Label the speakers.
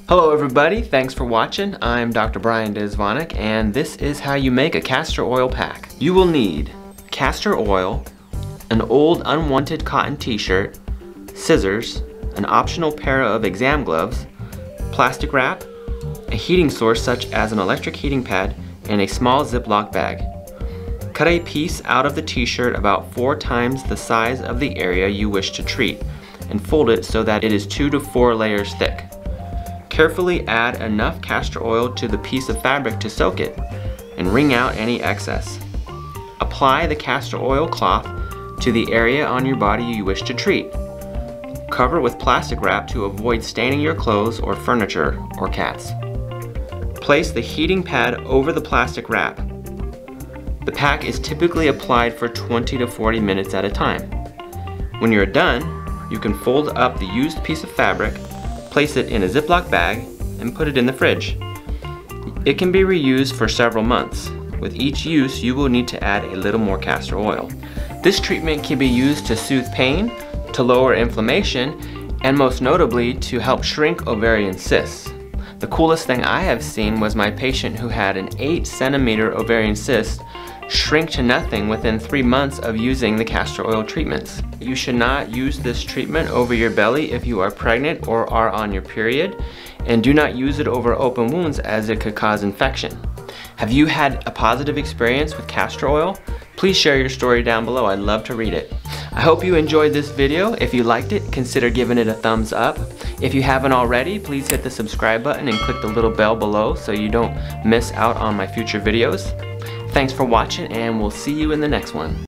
Speaker 1: Hello everybody, thanks for watching. I'm Dr. Brian Desvonic and this is how you make a castor oil pack. You will need castor oil, an old unwanted cotton t-shirt, scissors, an optional pair of exam gloves, plastic wrap, a heating source such as an electric heating pad, and a small Ziploc bag. Cut a piece out of the t-shirt about 4 times the size of the area you wish to treat and fold it so that it is 2 to 4 layers thick. Carefully add enough castor oil to the piece of fabric to soak it and wring out any excess. Apply the castor oil cloth to the area on your body you wish to treat. Cover with plastic wrap to avoid staining your clothes or furniture or cats. Place the heating pad over the plastic wrap. The pack is typically applied for 20 to 40 minutes at a time. When you're done, you can fold up the used piece of fabric, place it in a Ziploc bag, and put it in the fridge. It can be reused for several months. With each use, you will need to add a little more castor oil. This treatment can be used to soothe pain, to lower inflammation, and most notably to help shrink ovarian cysts. The coolest thing I have seen was my patient who had an 8-centimeter ovarian cyst shrink to nothing within 3 months of using the castor oil treatments. You should not use this treatment over your belly if you are pregnant or are on your period, and do not use it over open wounds as it could cause infection. Have you had a positive experience with castor oil? Please share your story down below. I'd love to read it. I hope you enjoyed this video. If you liked it, consider giving it a thumbs up. If you haven't already, please hit the subscribe button and click the little bell below so you don't miss out on my future videos. Thanks for watching, and we'll see you in the next one.